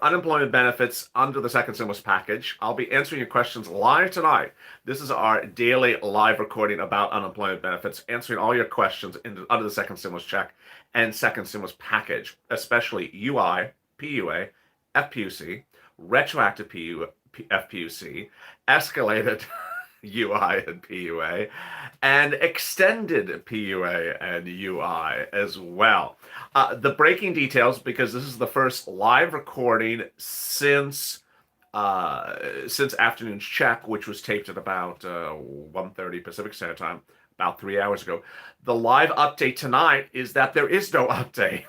unemployment benefits under the second stimulus package. I'll be answering your questions live tonight. This is our daily live recording about unemployment benefits, answering all your questions under the second stimulus check and second stimulus package, especially UI, PUA, FPUC, retroactive FPUC, escalated UI and PUA, and extended PUA and UI as well. The breaking details, because this is the first live recording since afternoon's check, which was taped at about 1:30 Pacific Standard Time, about 3 hours ago. The live update tonight is that there is no update.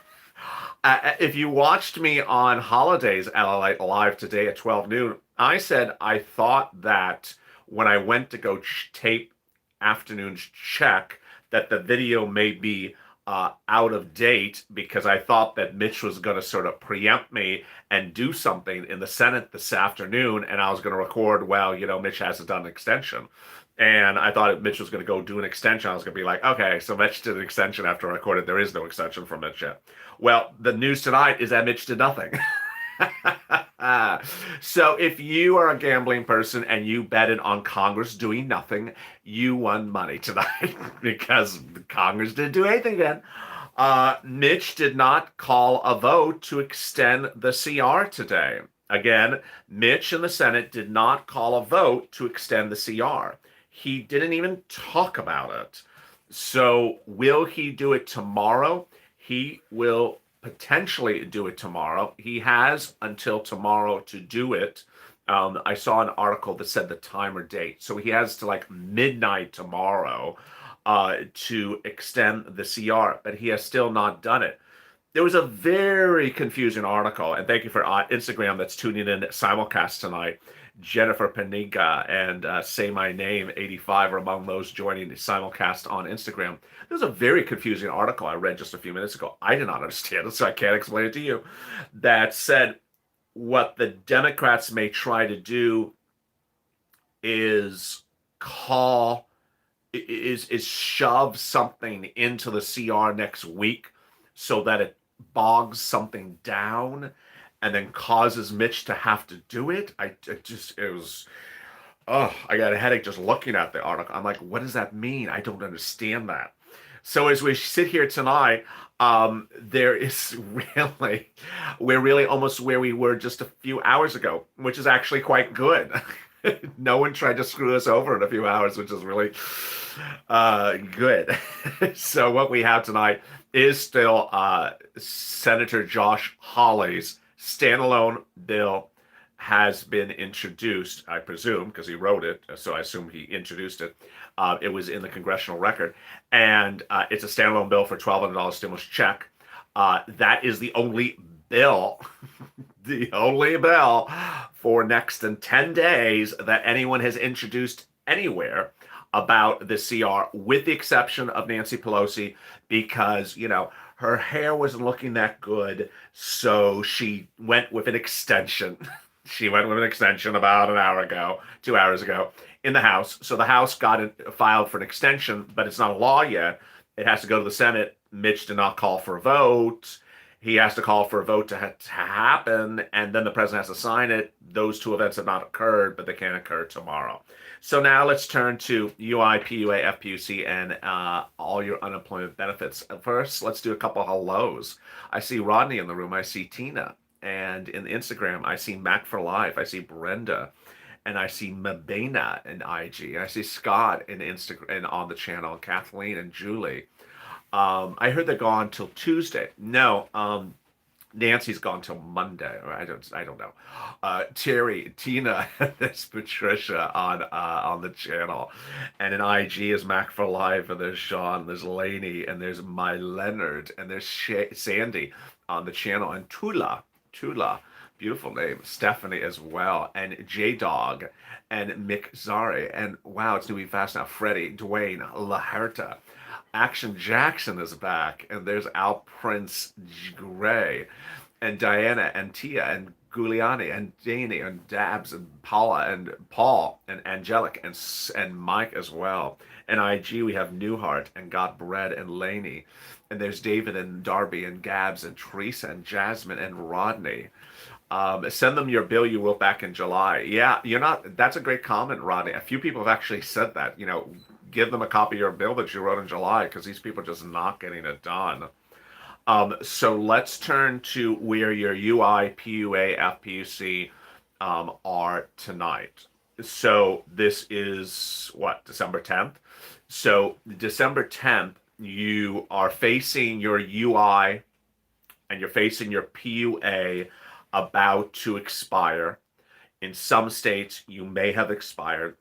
If you watched me on Holidays at Lalate live today at 12 noon, I said I thought that when I went to go tape afternoon's check, that the video may be out of date because I thought that Mitch was going to sort of preempt me and do something in the Senate this afternoon, and I was going to record, well, Mitch hasn't done an extension. And I thought Mitch was going to go do an extension. I was going to be like, okay, so Mitch did an extension after I recorded. There is no extension from Mitch yet. Well, the news tonight is that Mitch did nothing. So if you are a gambling person and you betted on Congress doing nothing, you won money tonight because Congress didn't do anything then. Mitch did not call a vote to extend the CR today. Again, Mitch in the Senate did not call a vote to extend the CR. He didn't even talk about it. So will he do it tomorrow? He will potentially do it tomorrow. He has until tomorrow to do it. I saw an article that said the time or date. So he has to like midnight tomorrow to extend the CR, but he has still not done it. There was a very confusing article, and thank you for Instagram that's tuning in simulcast tonight. Jennifer Paniga and Say My Name 85 are among those joining the simulcast on Instagram. There's a very confusing article I read just a few minutes ago. I did not understand it, so I can't explain it to you. That said, what the Democrats may try to do is shove something into the CR next week so that it bogs something down and then causes Mitch to have to do it. I got a headache just looking at the article. I'm like, what does that mean? I don't understand that. So as we sit here tonight, we're really almost where we were just a few hours ago, which is actually quite good. No one tried to screw us over in a few hours, which is really good. So what we have tonight is still Senator Josh Hawley's standalone bill has been introduced, I presume, because he wrote it, so I assume he introduced it. It was in the congressional record, and it's a standalone bill for $1,200 stimulus check. That is the only bill, the only bill for next than 10 days that anyone has introduced anywhere about the CR, with the exception of Nancy Pelosi, because, her hair wasn't looking that good, so she went with an extension. She went with an extension about an hour ago, 2 hours ago, in the House. So the House filed for an extension, but it's not a law yet. It has to go to the Senate. Mitch did not call for a vote. He has to call for a vote to happen, and then the president has to sign it. Those two events have not occurred, but they can occur tomorrow. So now let's turn to UI, PUA, FPUC, and all your unemployment benefits. First, let's do a couple of hellos. I see Rodney in the room. I see Tina. And in Instagram, I see Mac for Life. I see Brenda. And I see Mabena in IG. And I see Scott in Instagram and on the channel, Kathleen and Julie. I heard they're gone till Tuesday. No, Nancy's gone till Monday. Or I don't know. Terry, Tina, and there's Patricia on the channel, and in IG is Mac for Life, and there's Sean, there's Lainey, and there's My Leonard, and there's Sandy on the channel, and Tula, beautiful name, Stephanie as well, and J Dog, and Mick Zari, and wow, it's doing fast now. Freddie, Dwayne, Laherta. Action Jackson is back, and there's Al Prince Gray, and Diana, and Tia, and Giuliani, and Danny, and Dabs, and Paula, and Paul, and Angelic, and Mike as well. And IG, we have Newhart, and Got Bread, and Laney, and there's David, and Darby, and Gabs, and Teresa, and Jasmine, and Rodney. Send them your bill you wrote back in July. Yeah, you're not. That's a great comment, Rodney. A few people have actually said that. Give them a copy of your bill that you wrote in July because these people are just not getting it done. So let's turn to where your UI, PUA, FPUC are tonight. So this is what, December 10th? So December 10th, you are facing your UI and you're facing your PUA about to expire. In some states, you may have expired,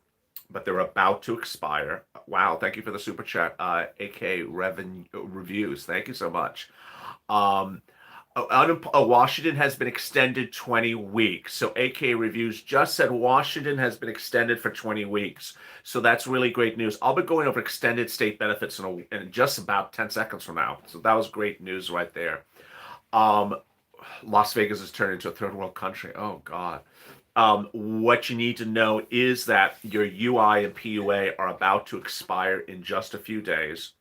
but they're about to expire. Wow, thank you for the super chat, AK Revenue Reviews. Thank you so much. Um, Washington has been extended 20 weeks. So AK Reviews just said Washington has been extended for 20 weeks. So that's really great news. I'll be going over extended state benefits in just about 10 seconds from now. So that was great news right there. Um, Las Vegas has turned into a third world country. Oh, God. What you need to know is that your UI and PUA are about to expire in just a few days.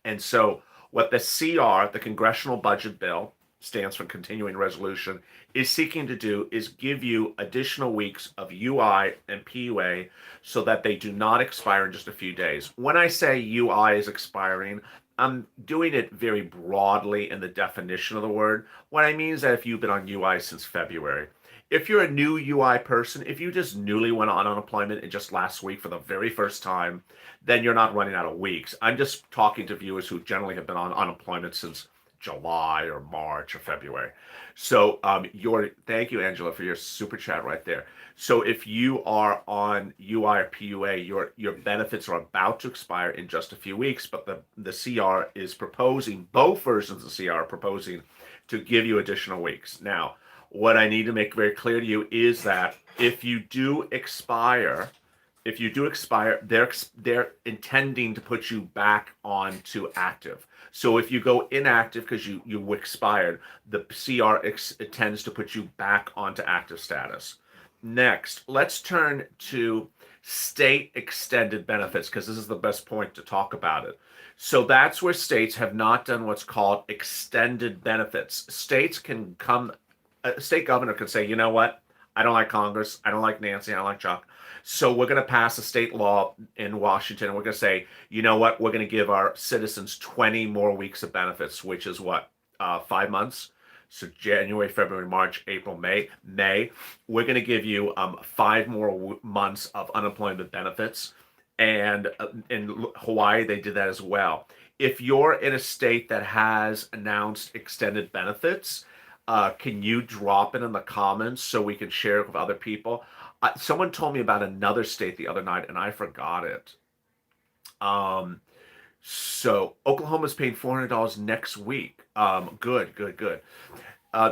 And so, what the CR, the Congressional Budget Bill, stands for Continuing Resolution, is seeking to do is give you additional weeks of UI and PUA so that they do not expire in just a few days. When I say UI is expiring, I'm doing it very broadly in the definition of the word. What I mean is that if you've been on UI since February, if you're a new UI person, if you just newly went on unemployment in just last week for the very first time, then you're not running out of weeks. I'm just talking to viewers who generally have been on unemployment since July or March or February. So thank you, Angela, for your super chat right there. So if you are on UI or PUA, your benefits are about to expire in just a few weeks, but the CR is proposing, both versions of the CR are proposing to give you additional weeks. Now, what I need to make very clear to you is that if you do expire, they're intending to put you back onto active. So if you go inactive because you expired, the CR tends to put you back onto active status. Next, let's turn to state extended benefits because this is the best point to talk about it. So that's where states have not done what's called extended benefits. A state governor can say, you know what? I don't like Congress. I don't like Nancy. I don't like Chuck. So we're going to pass a state law in Washington. And we're going to say, you know what? We're going to give our citizens 20 more weeks of benefits, which is what? 5 months. So January, February, March, April, May. We're going to give you 5 more months of unemployment benefits. And in Hawaii, they did that as well. If you're in a state that has announced extended benefits, can you drop it in the comments so we can share it with other people? Someone told me about another state the other night, and I forgot it. So Oklahoma's paying $400 next week. Good.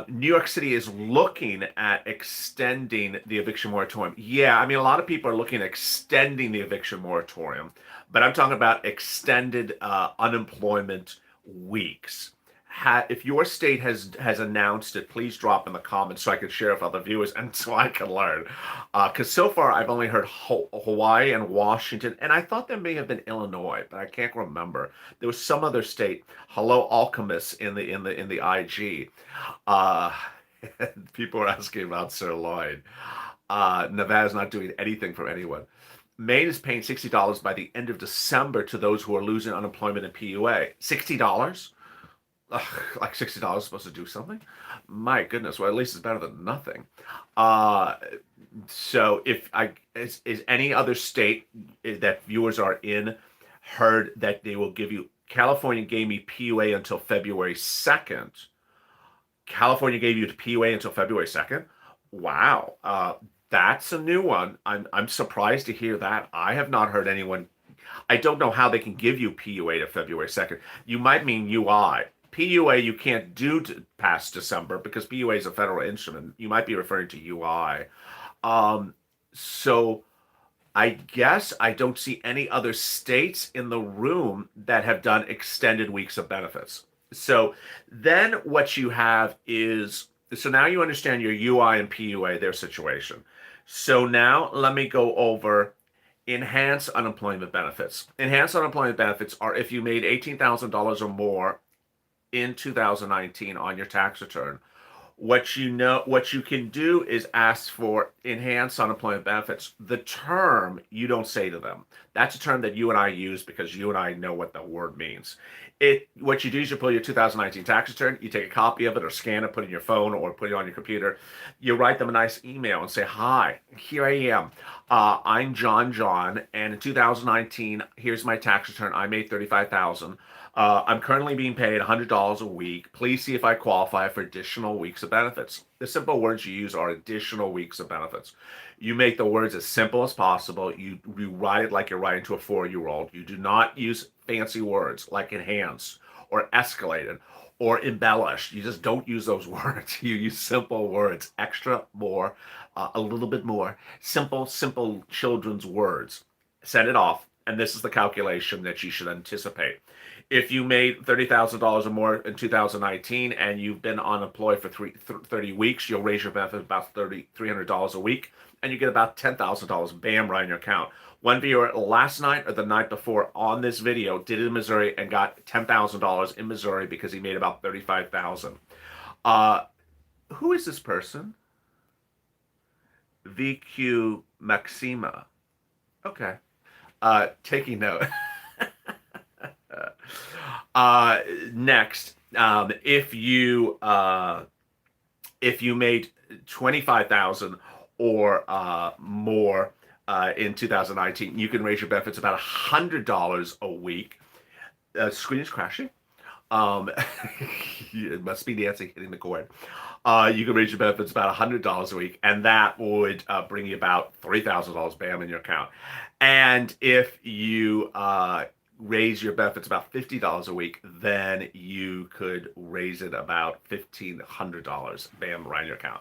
New York City is looking at extending the eviction moratorium. Yeah, I mean, a lot of people are looking at extending the eviction moratorium, but I'm talking about extended unemployment weeks. If your state has announced it, please drop in the comments so I can share with other viewers and so I can learn. Because so far I've only heard Hawaii and Washington, and I thought there may have been Illinois, but I can't remember. There was some other state. Hello, alchemists in the IG. People are asking about sirloin. Nevada's not doing anything for anyone. Maine is paying $60 by the end of December to those who are losing unemployment and PUA. $60? Like $60 is supposed to do something? My goodness, well, at least it's better than nothing. So is any other state that viewers are in heard that they will give you? California gave me PUA until February 2nd. California gave you PUA until February 2nd? Wow. That's a new one. I'm surprised to hear that. I have not heard anyone. I don't know how they can give you PUA to February 2nd. You might mean UI. PUA you can't do past December because PUA is a federal instrument. You might be referring to UI. So I guess I don't see any other states in the room that have done extended weeks of benefits. So then what you have is, so now you understand your UI and PUA, their situation. So now let me go over enhanced unemployment benefits. Enhanced unemployment benefits are if you made $18,000 or more in 2019 on your tax return, What you can do is ask for enhanced unemployment benefits. The term you don't say to them. That's a term that you and I use because you and I know what the word means. What you do is you pull your 2019 tax return, you take a copy of it or scan it, put it in your phone or put it on your computer. You write them a nice email and say, "Hi, here I am. I'm John, and in 2019, here's my tax return. I made 35,000. I'm currently being paid $100 a week. Please see if I qualify for additional weeks of benefits." The simple words you use are additional weeks of benefits. You make the words as simple as possible. You write it like you're writing to a 4-year-old. You do not use fancy words like enhanced or escalated or embellished. You just don't use those words. You use simple words, extra, more, a little bit more. Simple children's words. Send it off, and this is the calculation that you should anticipate. If you made $30,000 or more in 2019 and you've been unemployed for 30 weeks, you'll raise your benefit about $300 a week, and you get about $10,000, bam, right in your account. One viewer last night or the night before on this video did it in Missouri and got $10,000 in Missouri because he made about 35,000. Who is this person? VQ Maxima. Okay. Taking note. Next, if you made 25,000 or more in 2019, you can raise your benefits about $100 a week. Screen is crashing. It must be Nancy hitting the cord. You can raise your benefits about $100 a week, and that would bring you about $3,000, bam, in your account. And if you raise your benefits about $50 a week, then you could raise it about $1,500, bam, right in your account.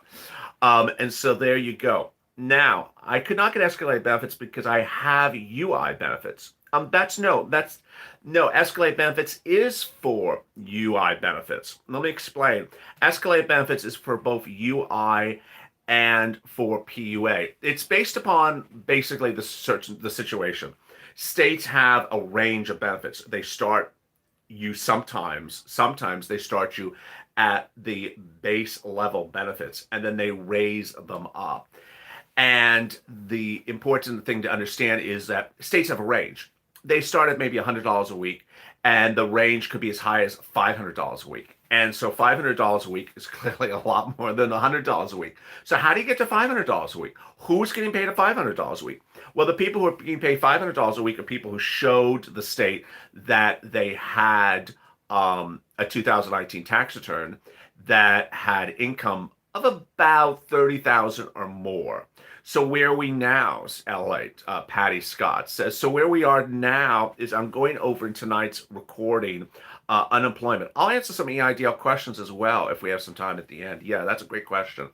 And so there you go. Now, I could not get escalated benefits because I have UI benefits. Escalate benefits is for UI benefits. Let me explain. Escalate benefits is for both UI and for PUA. It's based upon basically the situation. States have a range of benefits. They start you sometimes they start you at the base level benefits, and then they raise them up. And the important thing to understand is that states have a range. They start at maybe $100 a week, and the range could be as high as $500 a week. And so $500 a week is clearly a lot more than $100 a week. So how do you get to $500 a week? Who's getting paid $500 a week? Well, the people who are being paid $500 a week are people who showed the state that they had a 2019 tax return that had income of about $30,000 or more. So where are we now, Lalate? Patty Scott says, so where we are now is I'm going over in tonight's recording, unemployment. I'll answer some EIDL questions as well if we have some time at the end. Yeah, that's a great question.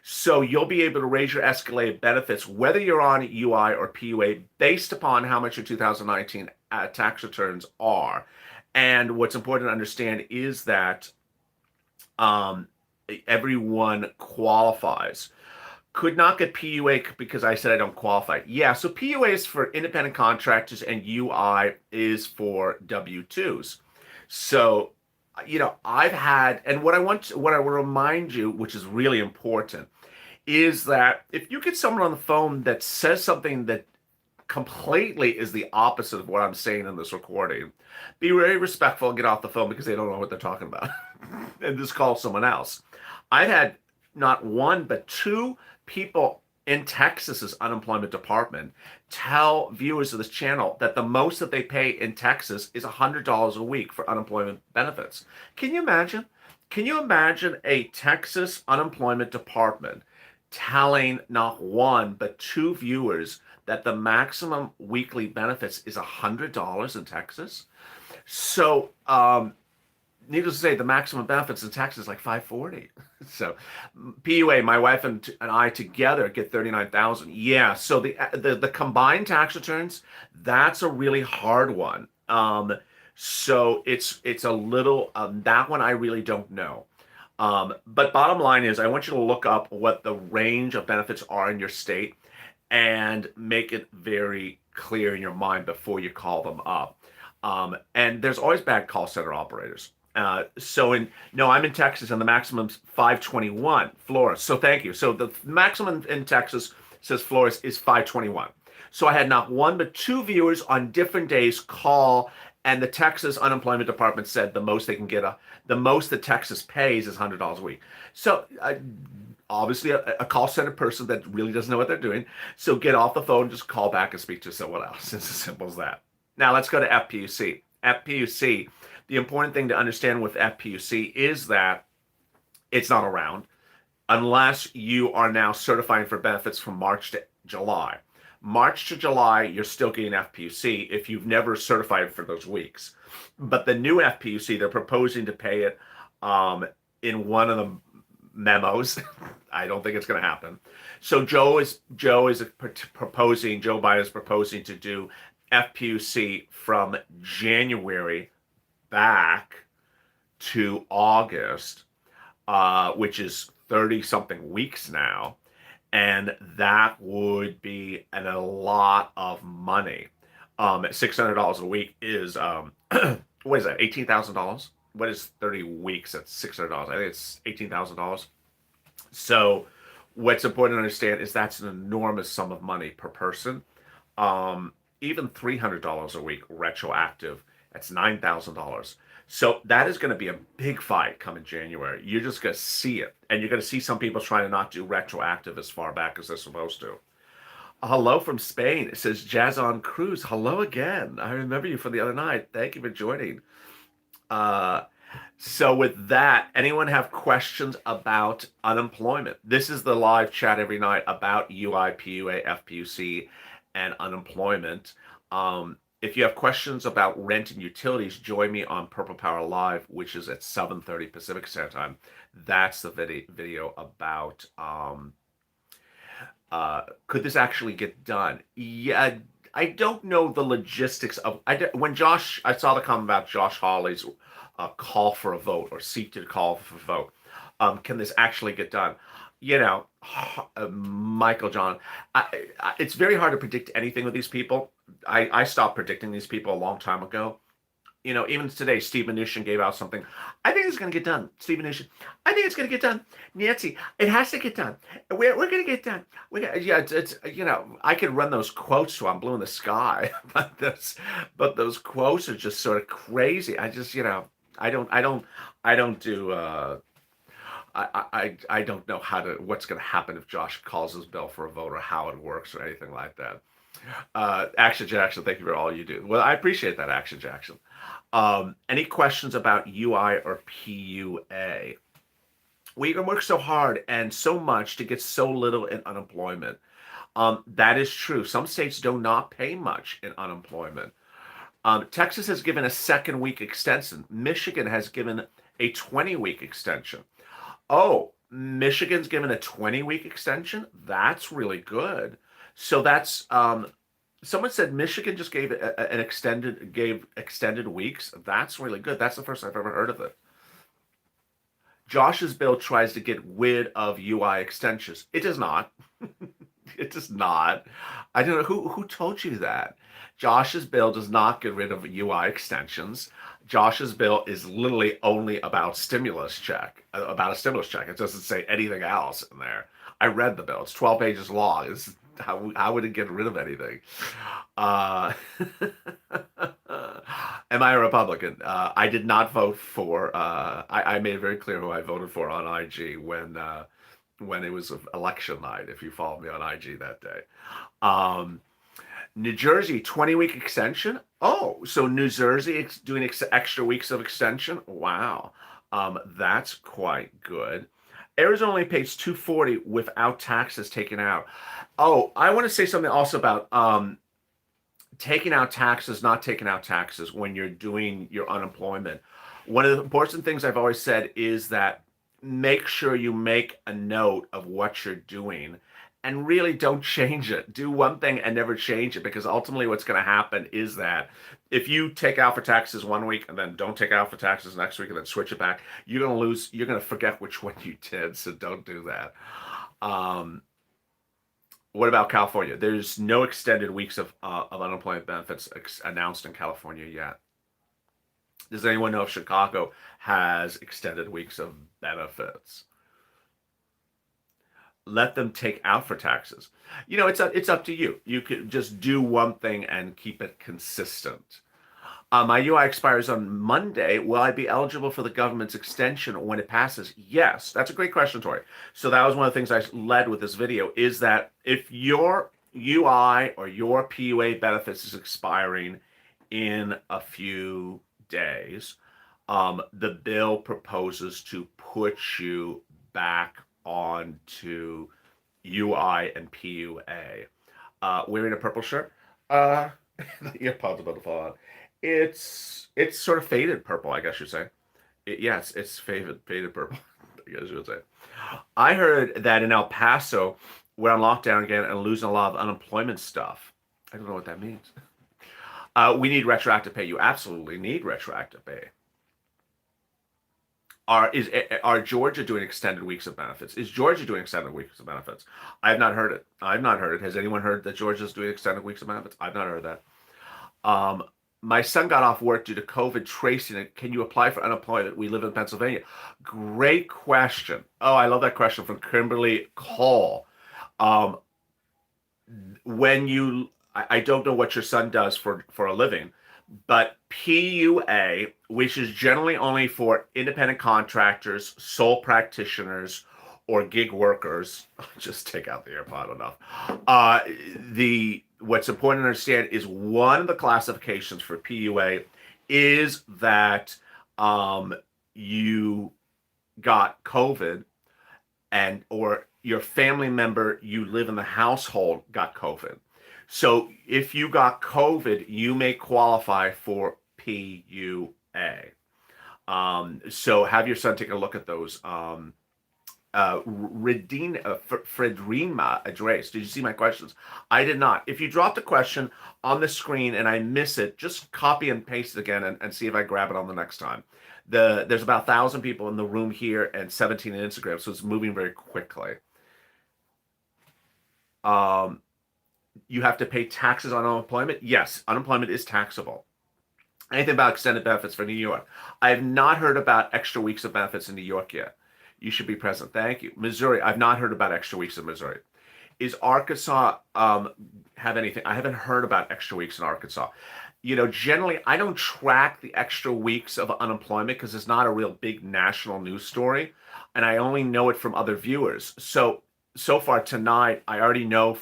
So you'll be able to raise your escalated benefits, whether you're on UI or PUA, based upon how much your 2019 tax returns are. And what's important to understand is that everyone qualifies. Could not get PUA because I said I don't qualify. Yeah, so PUA is for independent contractors and UI is for W-2s. So, I've had, and what I will remind you, which is really important, is that if you get someone on the phone that says something that completely is the opposite of what I'm saying in this recording, be very respectful and get off the phone because they don't know what they're talking about and just call someone else. I've had not one, but two people in Texas's unemployment department tell viewers of this channel that the most that they pay in Texas is $100 a week for unemployment benefits. Can you imagine? Can you imagine a Texas unemployment department telling not one, but two viewers that the maximum weekly benefits is $100 in Texas? So, needless to say, the maximum benefits in Texas is like $540. So, PUA, my wife and I together get $39,000. Yeah. So the combined tax returns, that's a really hard one. So it's a little that one I really don't know. But bottom line is, I want you to look up what the range of benefits are in your state and make it very clear in your mind before you call them up. And there's always bad call center operators. No, I'm in Texas, and the maximum's 521 Flores. So thank you. So the maximum in Texas says Flores is 521. So I had not one but two viewers on different days call, and the Texas unemployment department said the most that Texas pays is $100 a week. So obviously a call center person that really doesn't know what they're doing. So get off the phone, just call back and speak to someone else. It's as simple as that. Now let's go to FPUC. FPUC, the important thing to understand with FPUC is that it's not around unless you are now certifying for benefits from March to July. March to July, you're still getting FPUC if you've never certified for those weeks. But the new FPUC, they're proposing to pay it in one of the memos. I don't think it's going to happen. So Joe Biden is proposing to do FPUC from January back to August, which is 30 something weeks now. And that would be a lot of money. $600 a week is, what is that, $18,000? What is 30 weeks at $600? I think it's $18,000. So what's important to understand is that's an enormous sum of money per person. Even $300 a week retroactive, that's $9,000. So that is going to be a big fight coming January. You're just going to see it. And you're going to see some people trying to not do retroactive as far back as they're supposed to. Hello from Spain. It says Jazz on Cruise. Hello again. I remember you from the other night. Thank you for joining. So with that, anyone have questions about unemployment? This is the live chat every night about UI, PUA, FPUC, and unemployment. If you have questions about rent and utilities, join me on Purple Power Live, which is at 7:30 Pacific Standard Time. That's the video about could this actually get done? Yeah, I don't know the logistics of. I saw the comment about Josh Hawley's call for a vote or seek to call for a vote. Can this actually get done? Michael John, it's very hard to predict anything with these people. I stopped predicting these people a long time ago. Even today, Steve Mnuchin gave out something. I think it's going to get done. Steve Mnuchin, I think it's going to get done. Nancy, it has to get done. We're going to get done. It's I could run those quotes till I'm blue in the sky, but those quotes are just sort of crazy. I just, I don't do. I don't know what's going to happen if Josh calls his bill for a vote or how it works or anything like that. Action Jackson, thank you for all you do. Well, I appreciate that, Action Jackson. Any questions about UI or PUA? We can work so hard and so much to get so little in unemployment. That is true. Some states do not pay much in unemployment. Texas has given a second week extension. Michigan has given a 20-week extension. Oh, Michigan's given a 20-week extension? That's really good. So that's someone said Michigan just gave extended weeks. That's really good. That's the first I've ever heard of it. Josh's bill tries to get rid of UI extensions. It does not. It does not. I don't know who told you that. Josh's bill does not get rid of UI extensions. Josh's bill is literally only about a stimulus check. It doesn't say anything else in there. I read the bill. It's 12 pages long. How would it get rid of anything? Am I a Republican? I did not vote for. I made it very clear who I voted for on IG when it was election night. If you followed me on IG that day. New Jersey 20-week extension. Oh, so New Jersey doing extra weeks of extension. Wow, that's quite good. Arizona only pays $240 without taxes taken out. Oh, I want to say something also about taking out taxes, not taking out taxes when you're doing your unemployment. One of the important things I've always said is that make sure you make a note of what you're doing and really don't change it. Do one thing and never change it, because ultimately what's going to happen is that if you take out for taxes one week and then don't take out for taxes next week and then switch it back, you're going to forget which one you did. So don't do that. What about California? There's no extended weeks of unemployment benefits announced in California yet. Does anyone know if Chicago has extended weeks of benefits? Let them take out for taxes. It's up to you. You could just do one thing and keep it consistent. My UI expires on Monday. Will I be eligible for the government's extension when it passes? Yes, that's a great question, Tori. So that was one of the things I led with this video is that if your UI or your PUA benefits is expiring in a few days, the bill proposes to put you back onto UI and PUA. Wearing a purple shirt. The earpod's about to fall out. It's sort of faded purple, I guess you'd say. Yes, it's faded purple, I guess you would say. I heard that in El Paso, we're on lockdown again and losing a lot of unemployment stuff. I don't know what that means. We need retroactive pay. You absolutely need retroactive pay. Are Georgia doing extended weeks of benefits? Is Georgia doing extended weeks of benefits? I've not heard it. I've not heard it. Has anyone heard that Georgia's doing extended weeks of benefits? I've not heard that. Um, my son got off work due to COVID tracing it. Can you apply for unemployment? We live in Pennsylvania. Great question. Oh, I love that question from Kimberly Call. Um, I don't know what your son does for a living, but PUA, which is generally only for independent contractors, sole practitioners, or gig workers, just take out the AirPod enough. The What's important to understand is one of the classifications for PUA is that you got COVID or your family member you live in the household got COVID. So if you got COVID, you may qualify for PUA. So have your son take a look at those. Fredrina Adres, did you see my questions? I did not. If you drop the question on the screen and I miss it, just copy and paste it again and see if I grab it on the next time. There's about 1,000 people in the room here and 17 on Instagram, so it's moving very quickly. You have to pay taxes on unemployment? Yes, unemployment is taxable. Anything about extended benefits for New York? I have not heard about extra weeks of benefits in New York yet. You should be present. Thank you. Missouri, I've not heard about extra weeks in Missouri. Is Arkansas have anything? I haven't heard about extra weeks in Arkansas. Generally, I don't track the extra weeks of unemployment because it's not a real big national news story, and I only know it from other viewers. So far tonight, I already know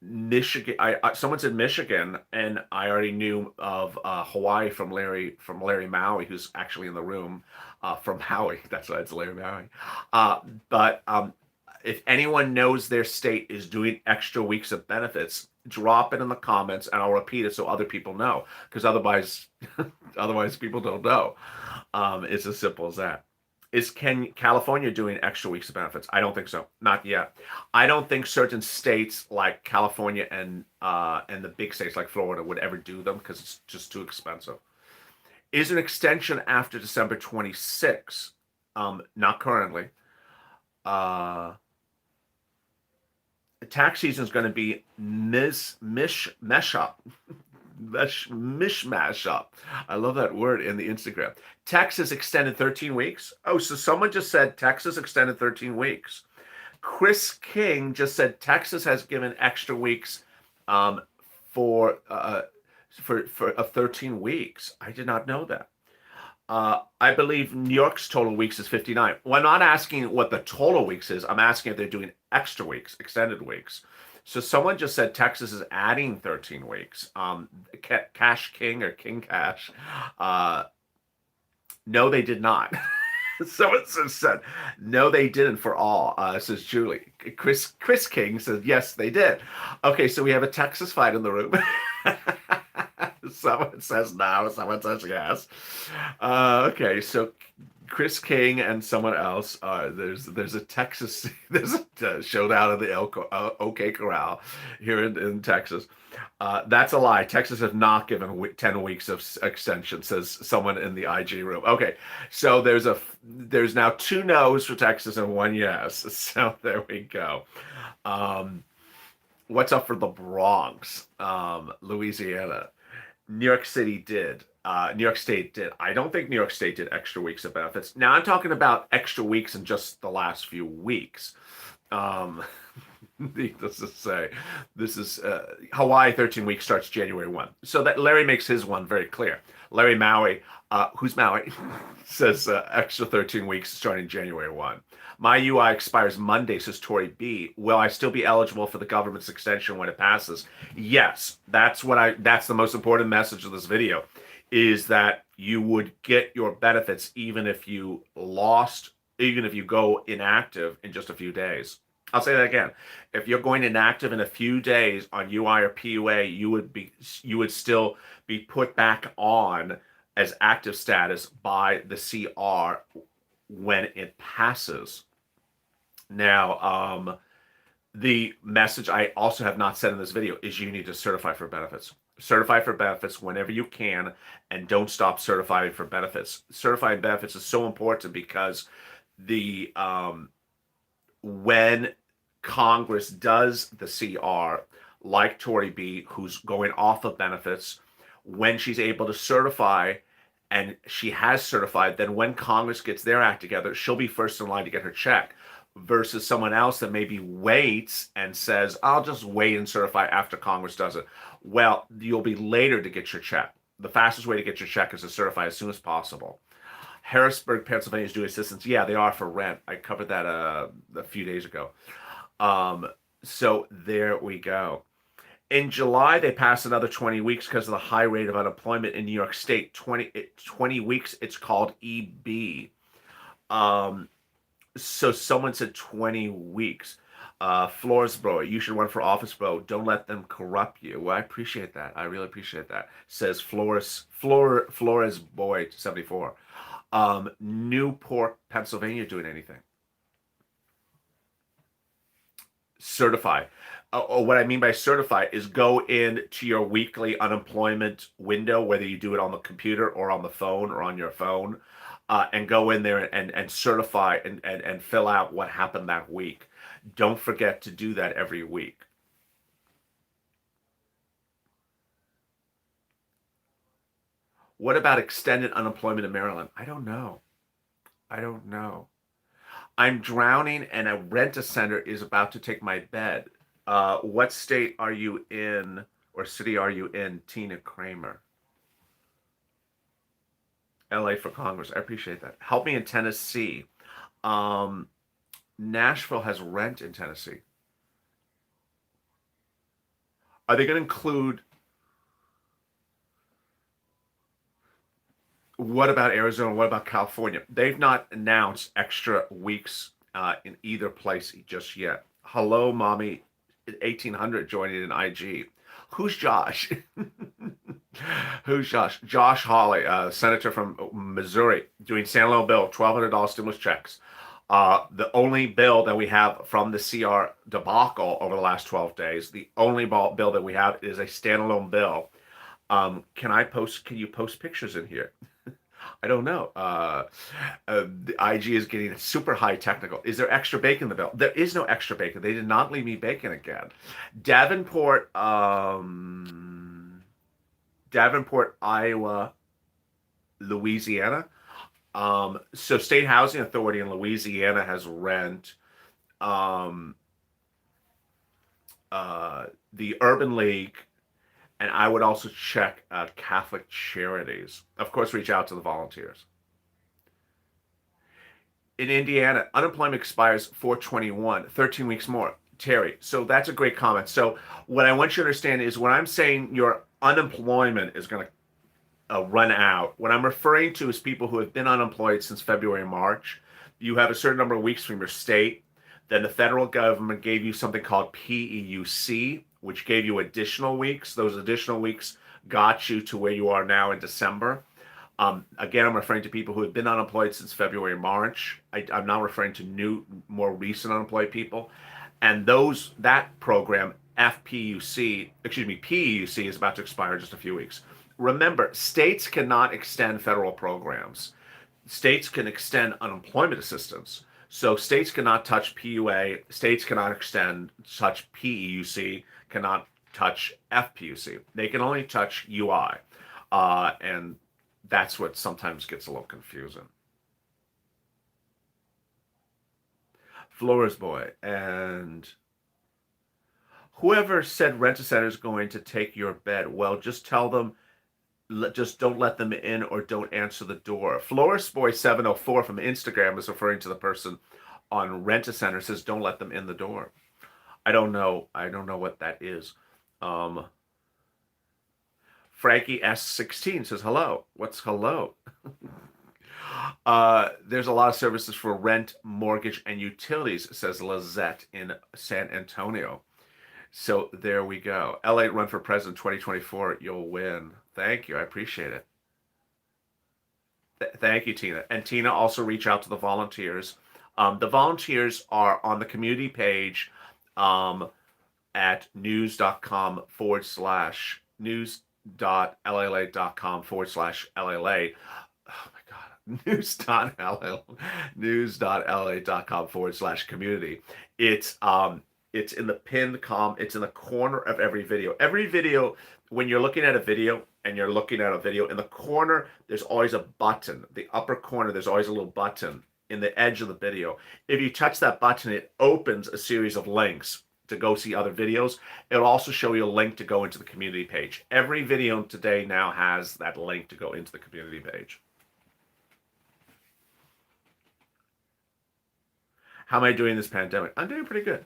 Michigan. Someone said Michigan, and I already knew of Hawaii from Larry Maui, who's actually in the room from Howie. That's why it's Larry Maui. But if anyone knows their state is doing extra weeks of benefits, drop it in the comments, and I'll repeat it so other people know. Because otherwise people don't know. It's as simple as that. Is California doing extra weeks of benefits? I don't think so. Not yet. I don't think certain states like California and the big states like Florida would ever do them because it's just too expensive. Is an extension after December 26? Not currently. Tax season is going to be mishmash up. I love that word in the Instagram. Texas extended 13 weeks. Oh, so someone just said Texas extended 13 weeks. Chris King just said Texas has given extra weeks for 13 weeks. I did not know that. I believe New York's total weeks is 59. Well, I'm not asking what the total weeks is. I'm asking if they're doing extra weeks, extended weeks. So someone just said Texas is adding 13 weeks. Cash King or King Cash. No, they did not. Someone said, no, they didn't for all, says Julie. Chris King says, yes, they did. Okay, so we have a Texas fight in the room. Someone says no, someone says yes. Okay, so Chris King and someone else. There's a Texas. There's a showdown in the OK Corral here in Texas. That's a lie. Texas has not given 10 weeks of extension, says someone in the IG room. Okay, so there's now 2 no's for Texas and 1 yes. So there we go. What's up for the Bronx, Louisiana? New York City did. New York State did. I don't think New York State did extra weeks of benefits. Now I'm talking about extra weeks in just the last few weeks. Um, Needless to say, this is Hawaii 13 weeks starts January 1. So that Larry makes his one very clear. Larry Maui, who's Maui, says extra 13 weeks starting January 1. My UI expires Monday, says Tori B. Will I still be eligible for the government's extension when it passes? Yes, that's the most important message of this video, is that you would get your benefits even if you go inactive in just a few days. I'll say that again. If you're going inactive in a few days on UI or PUA, you would still be put back on as active status by the CR when it passes. Now, the message I also have not said in this video is you need to certify for benefits. Certify for benefits whenever you can, and don't stop certifying for benefits. Certifying benefits is so important because when Congress does the CR, like Tori B, who's going off of benefits, when she's able to certify, and she has certified, then when Congress gets their act together, she'll be first in line to get her check, versus someone else that maybe waits and says, I'll just wait and certify after Congress does it. Well, you'll be later to get your check. The fastest way to get your check is to certify as soon as possible. Harrisburg, Pennsylvania is doing assistance. Yeah, they are for rent. I covered that a few days ago. So there we go. In July, they passed another 20 weeks because of the high rate of unemployment in New York State. 20 weeks, it's called EB. So someone said 20 weeks. Flores, bro, you should run for office, bro. Don't let them corrupt you. Well, I appreciate that. I really appreciate that. Says Flores Boy 74. Newport, Pennsylvania, doing anything? Certify. What I mean by certify is go in to your weekly unemployment window, whether you do it on the computer or on the phone or on your phone, and go in there and certify and fill out what happened that week. Don't forget to do that every week. What about extended unemployment in Maryland? I don't know. I'm drowning and a rent-a-center is about to take my bed. What state are you in or city are you in, Tina Kramer? LA for Congress. I appreciate that. Help me in Tennessee. Nashville has rent in Tennessee. Are they going to include... What about Arizona? What about California? They've not announced extra weeks in either place just yet. Hello, mommy, 1800 joining in IG. Who's Josh? Who's Josh? Josh Hawley, senator from Missouri, doing standalone bill, $1,200 stimulus checks. The only bill that we have from the CR debacle over the last 12 days, the only bill that we have is a standalone bill. Can you post pictures in here? I don't know. The IG is getting super high technical. Is there extra bacon in the bill? There is no extra bacon. They did not leave me bacon again. Davenport, Iowa, Louisiana. So State Housing Authority in Louisiana has rent. The Urban League. And I would also check Catholic Charities. Of course, reach out to the volunteers. In Indiana, unemployment expires 4/21, 13 weeks more. Terry, so that's a great comment. So what I want you to understand is when I'm saying your unemployment is going to run out, what I'm referring to is people who have been unemployed since February, March. You have a certain number of weeks from your state. Then the federal government gave you something called FPEUC, which gave you additional weeks. Those additional weeks got you to where you are now in December. Again, I'm referring to people who have been unemployed since February, March. I'm not referring to more recent unemployed people. And that program, PEUC is about to expire in just a few weeks. Remember, states cannot extend federal programs. States can extend unemployment assistance. So states cannot touch PUA, states cannot touch PEUC, cannot touch FPUC. They can only touch UI. And That's what sometimes gets a little confusing. Flores boy and whoever said Rent-A-Center is going to take your bed, well, just tell them, just don't let them in or don't answer the door. Flores boy 704 from Instagram is referring to the person on Rent-A-Center, says don't let them in the door. I don't know. I don't know what that is. Um, Frankie S16 says hello. What's hello? There's a lot of services for rent, mortgage, and utilities, says Lizette in San Antonio. So there we go. LA run for president 2024. You'll win. Thank you. I appreciate it. Thank you, Tina. And Tina, also reach out to the volunteers. The volunteers are on the community page um, at news.com/news.llate.com/LLA. Oh my God. News.la.com/community. It's in the pinned it's in the corner of every video. Every video, when you're looking at a video and you're looking at a video, in the corner, there's always a button. The upper corner, there's always a little button in the edge of the video. If you touch that button, it opens a series of links to go see other videos. It'll also show you a link to go into the community page. Every video today now has that link to go into the community page. How am I doing this pandemic? I'm doing pretty good.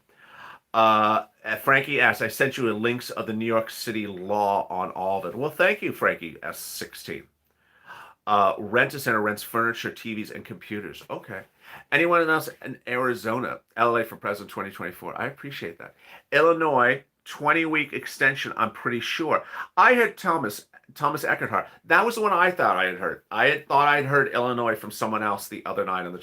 Frankie asks, I sent you links of the New York City law on all of it. Well, thank you, Frankie S16. Rent-A-Center rents furniture, TVs, and computers. Okay. Anyone else in Arizona? LA for President 2024. I appreciate that. Illinois, 20-week extension, I'm pretty sure. I heard Thomas Eckerhart. That was the one I thought I had heard. I had thought I'd heard Illinois from someone else the other night in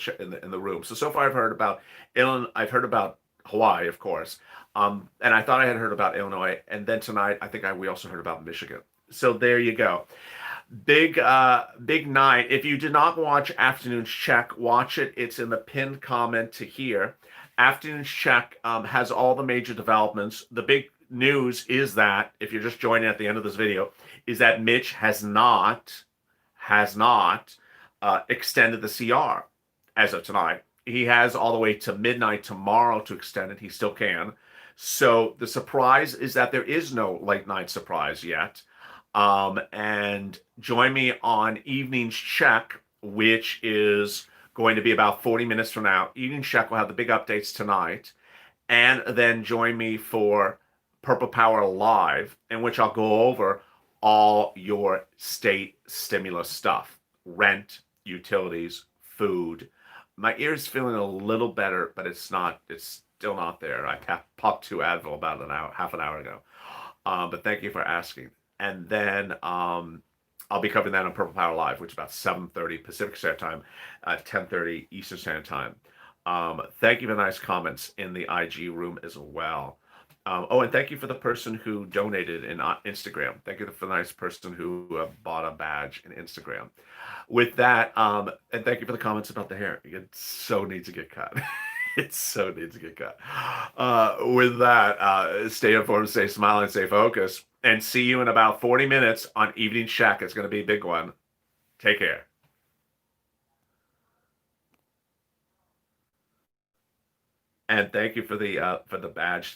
the room. So far I've heard about Illinois. I've heard about Hawaii, of course. And I thought I had heard about Illinois. And then tonight, I think we also heard about Michigan. So there you go. Big night. If you did not watch Afternoon's Check, watch it. It's in the pinned comment to here. Afternoon's Check has all the major developments. The big news is that, if you're just joining at the end of this video, is that Mitch has not extended the CR as of tonight. He has all the way to midnight tomorrow to extend it. He still can. So the surprise is that there is no late night surprise yet. And join me on Evening's Check, which is going to be about 40 minutes from now. Evening's Check will have the big updates tonight. And then join me for Purple Power Live, in which I'll go over all your state stimulus stuff. Rent, utilities, food. My ear's feeling a little better, but it's still not there. I popped 2 Advil about half an hour ago. But thank you for asking. And then I'll be covering that on Purple Power Live, which is about 7:30 Pacific Standard Time, 10:30 Eastern Standard Time. Thank you for the nice comments in the IG room as well. And thank you for the person who donated in Instagram. Thank you for the nice person who bought a badge in Instagram. With that, and thank you for the comments about the hair. It so needs to get cut. It so needs to get cut. With that, stay informed, stay smiling, stay focused, and see you in about 40 minutes on Evening Shack. It's going to be a big one. Take care. And thank you for the badge.